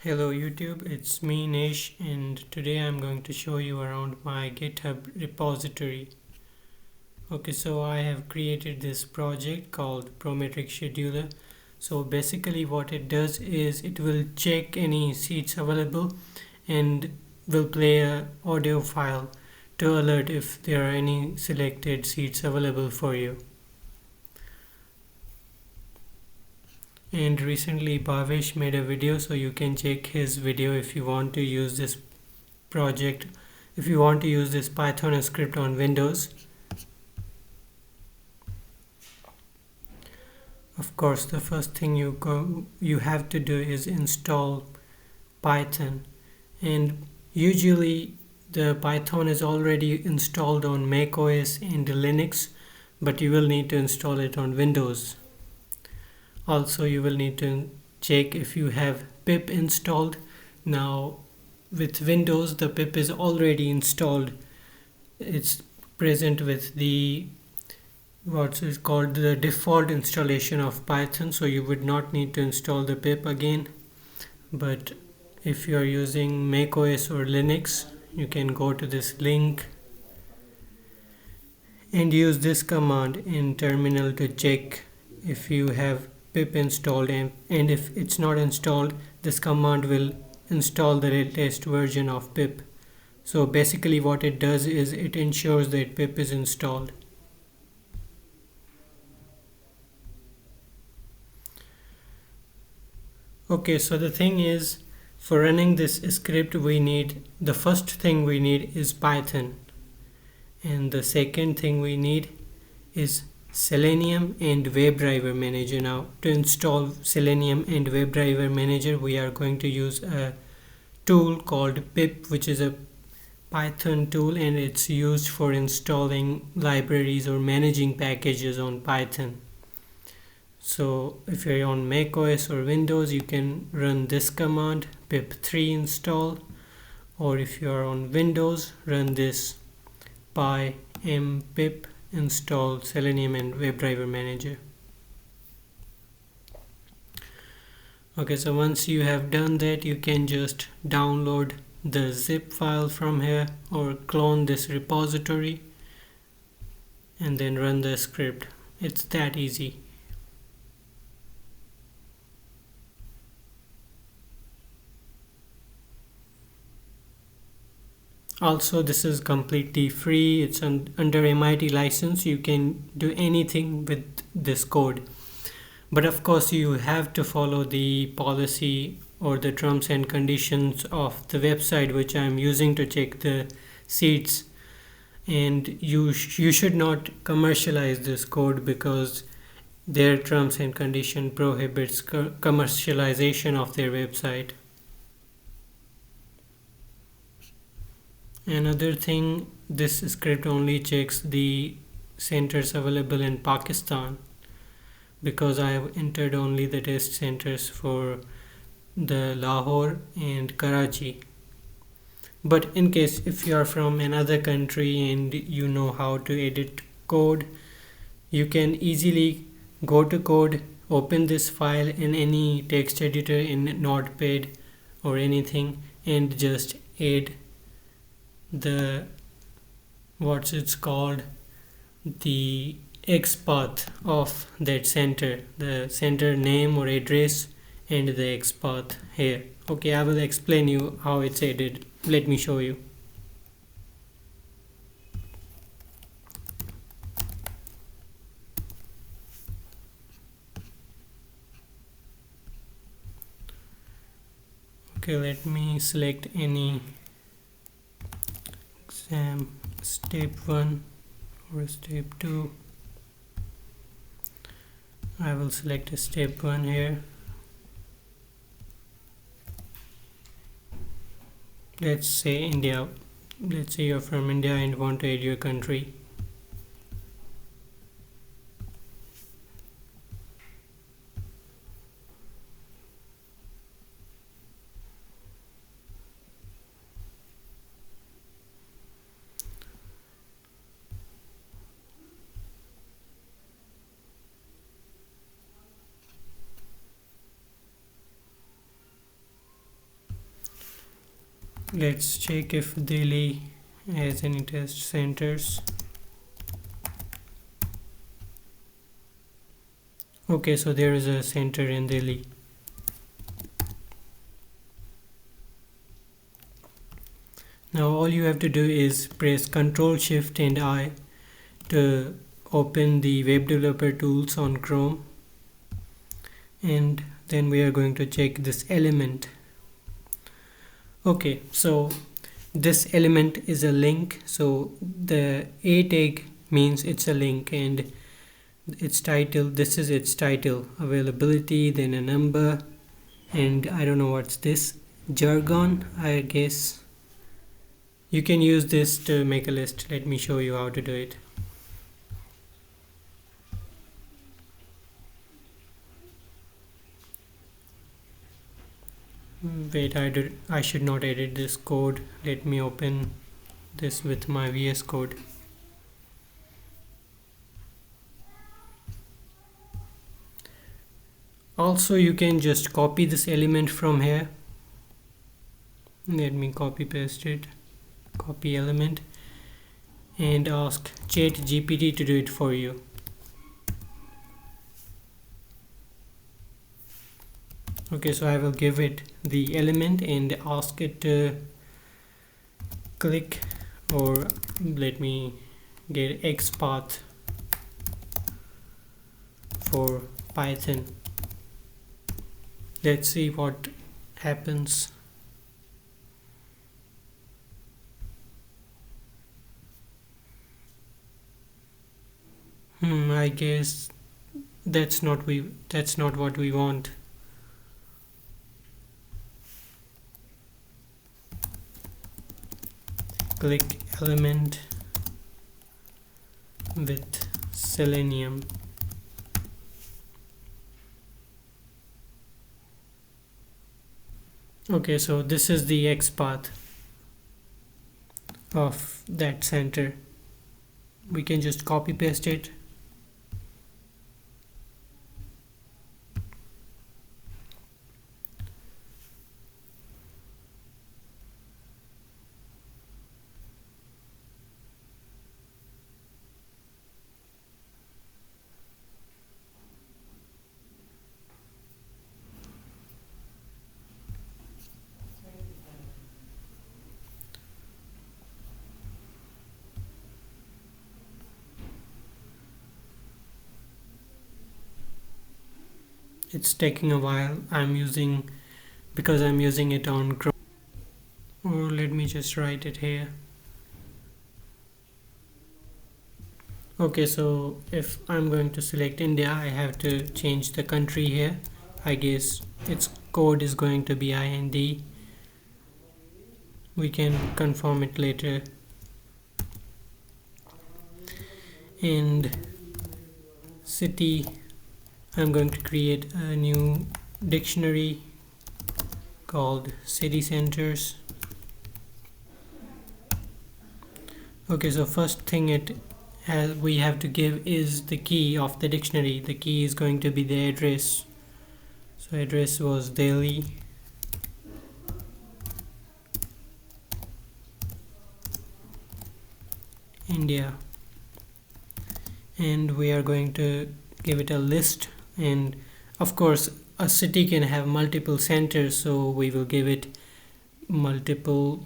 Hello YouTube, it's me Nish, and today I'm going to show you around my GitHub repository. Okay, so I have created this project called prometric-scheduler. So basically what it does is it will check any seats available and will play a audio file to alert if there are any selected seats available for you. And recently Bhavesh made a video, so you can check his video if you want to use this project, if you want to use this Python script on Windows. Of course, the first thing you have to do is install Python, and usually the Python is already installed on macOS and Linux, but you will need to install it on Windows. Also, you will need to check if you have pip installed. Now, with Windows, the pip is already installed. It's present with the what is called the default installation of Python, so you would not need to install the pip again. But if you are using macOS or Linux, you can go to this link and use this command in terminal to check if you have pip installed, and if it's not installed, this command will install the latest version of pip. So basically what it does is it ensures that pip is installed. Okay, so the thing is, for running this script, the first thing we need is Python, and the second thing we need is Selenium and WebDriver Manager. Now, to install Selenium and WebDriver Manager, we are going to use a tool called pip, which is a Python tool, and it's used for installing libraries or managing packages on Python. So if you're on macOS or Windows, you can run this command pip3 install, or if you're on Windows, run this pym-pip install Selenium and WebDriver Manager. Okay, so once you have done that, you can just download the zip file from here or clone this repository and then run the script. It's that easy. Also, this is completely free. It's under MIT license. You can do anything with this code. But of course, you have to follow the policy or the terms and conditions of the website which I am using to check the seats. And you should not commercialize this code because their terms and condition prohibits commercialization of their website. Another thing, this script only checks the centers available in Pakistan, because I have entered only the test centers for the Lahore and Karachi. But in case if you are from another country and you know how to edit code, you can easily go to code, open this file in any text editor in Notepad or anything, and just add the what's it's called the XPath of that center, the center name or address, and the XPath here. Okay, I will explain you how it's added. Let me show you. Okay, let me select any exam, step 1 or step 2. I will select a step 1 here. Let's say India. Let's say you're from India and want to add your country. Let's check if Delhi has any test centers. Okay, so there is a center in Delhi. Now all you have to do is press Ctrl Shift and I to open the web developer tools on Chrome, and then we are going to check this element. Okay, so this element is a link, so the A tag means it's a link, and its title, this is its title, availability, then a number, and I don't know what's this, jargon, I guess. You can use this to make a list. Let me show you how to do it. Wait, I should not edit this code. Let me open this with my VS Code. Also, you can just copy this element from here. Let me copy paste it. Copy element and ask ChatGPT to do it for you. Okay, so I will give it the element and ask it to click, or let me get XPath for Python. Let's see what happens. I guess that's not what we want. Click element with Selenium. Okay, so this is the XPath of that center. We can just copy paste it. It's taking a while. Because I'm using it on Chrome. Or let me just write it here. Okay, so if I'm going to select India, I have to change the country here. I guess its code is going to be IND. We can confirm it later. And city, I'm going to create a new dictionary called city centers. Okay, so first thing we have to give is the key of the dictionary. The key is going to be the address. So address was Delhi. India. And we are going to give it a list, and of course a city can have multiple centers, so we will give it multiple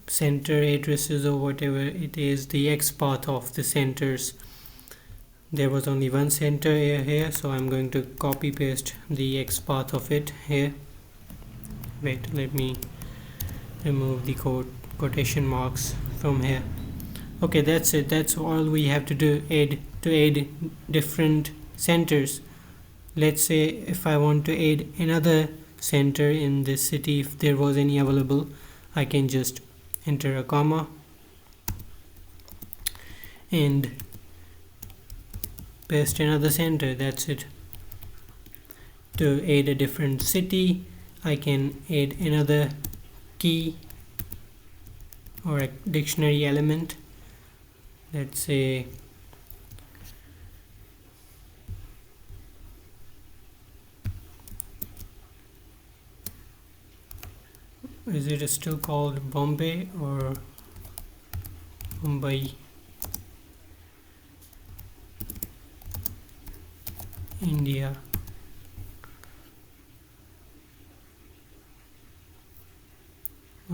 center addresses or whatever it is, the XPath of the centers. There was only one center here, so I'm going to copy paste the XPath of it here. Wait, let me remove the quotation marks from here. Okay, that's it. That's all we have to do. Add different centers. Let's say if I want to add another center in this city, if there was any available, I can just enter a comma and paste another center. That's it. To add a different city, I can add another key or a dictionary element. Let's say Is it still called Bombay or Mumbai, India?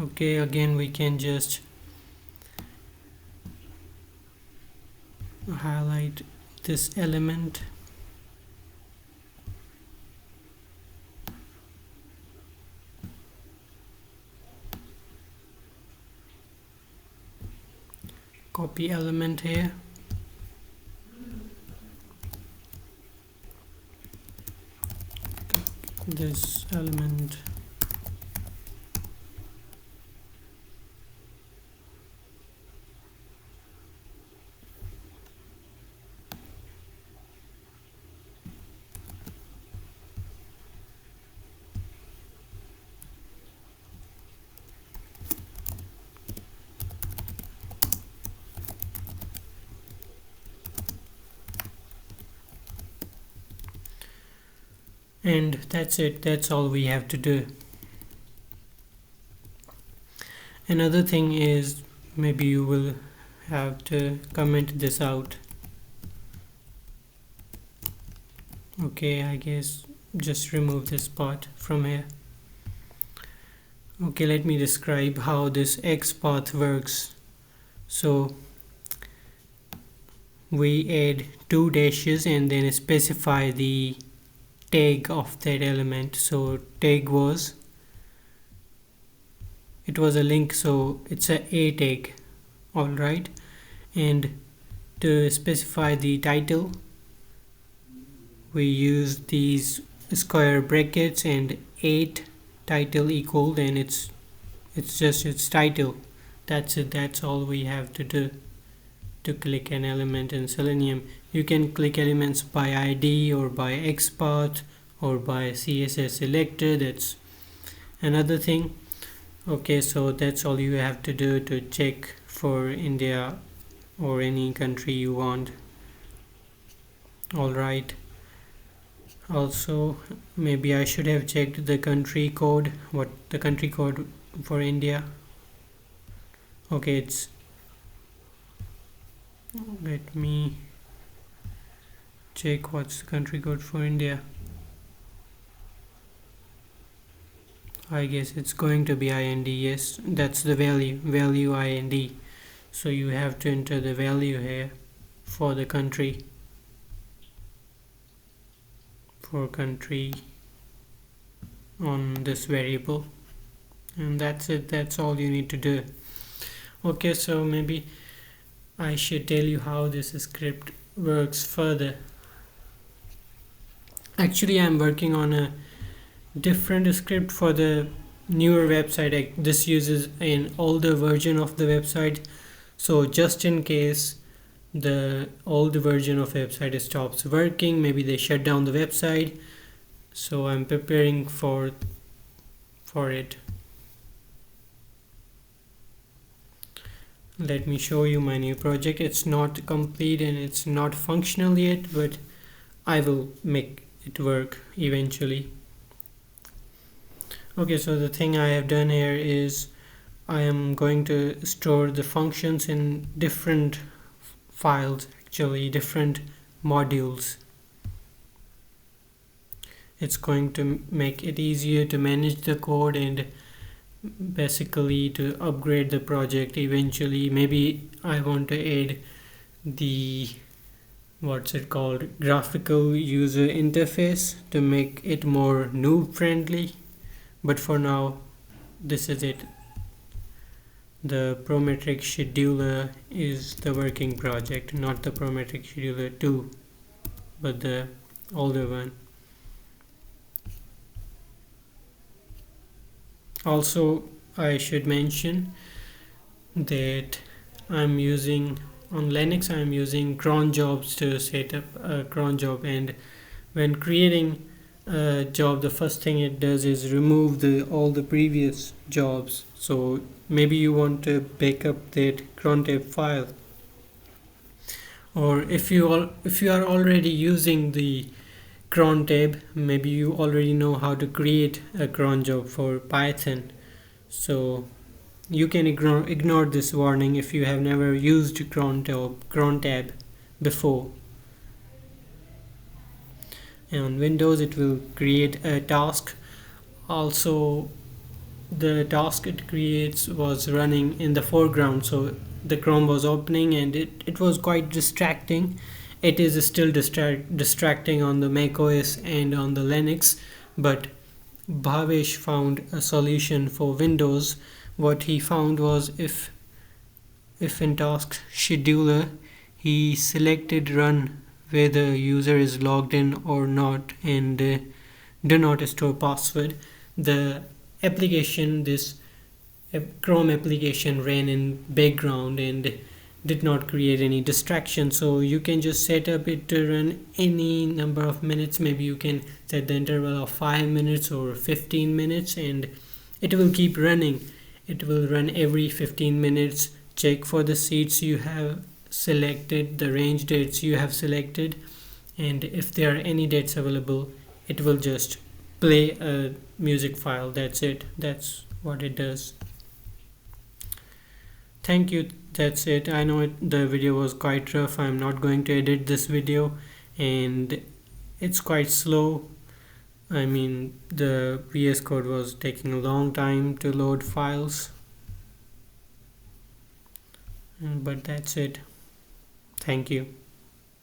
Okay, again we can just highlight this element. Copy element here. This element. And that's it, that's all we have to do. Another thing is, maybe you will have to comment this out. Okay, I guess just remove this part from here. Okay, let me describe how this X path works. So we add 2 dashes and then specify the tag of that element. So tag was, it was a link, so it's a tag. All right, and to specify the title we use these square brackets and 8 title equal, then it's just its title. That's it, that's all we have to do to click an element in Selenium. You can click elements by ID or by XPath or by CSS selector, that's another thing. Okay, so that's all you have to do to check for India or any country you want. Alright, also maybe I should have checked the country code, what the country code for India. Okay, it's, let me check what's the country code for India. I guess it's going to be IND. Yes, that's the value IND. So you have to enter the value here for the country, for country on this variable, and that's it, that's all you need to do. Okay, so maybe I should tell you how this script works further. Actually, I'm working on a different script for the newer website. This uses an older version of the website, so just in case the old version of website stops working, maybe they shut down the website, so I'm preparing for it. Let me show you my new project. It's not complete and it's not functional yet, but I will make it work eventually. Okay, so the thing I have done here is I am going to store the functions in different files, actually different modules. It's going to make it easier to manage the code and basically to upgrade the project eventually. Maybe I want to add the, what's it called, graphical user interface to make it more noob friendly, but for now this is it. The prometric-scheduler is the working project, not the prometric-scheduler 2, but the older one. Also, I should mention that I'm using, on Linux I'm using cron jobs to set up a cron job, and when creating a job, the first thing it does is remove all the previous jobs. So maybe you want to back up that cron tab file, or if you are already using the cron tab, maybe you already know how to create a cron job for Python. So you can ignore this warning if you have never used cron tab before. And on Windows it will create a task. Also, the task it creates was running in the foreground, so the Chrome was opening and it was quite distracting. It is still distracting on the Mac OS and on the Linux, but Bhavesh found a solution for Windows. What he found was if in task scheduler he selected run where the user is logged in or not, and do not store password, the application, this Chrome application, ran in background and did not create any distraction. So you can just set up it to run any number of minutes. Maybe you can set the interval of 5 minutes or 15 minutes, and it will keep running. It will run every 15 minutes, check for the seats you have selected, the range dates you have selected, and if there are any dates available, it will just play a music file. That's it. That's what it does. Thank you. That's it. I know the video was quite rough. I'm not going to edit this video, and it's quite slow. I mean, the VS Code was taking a long time to load files, but that's it. Thank you.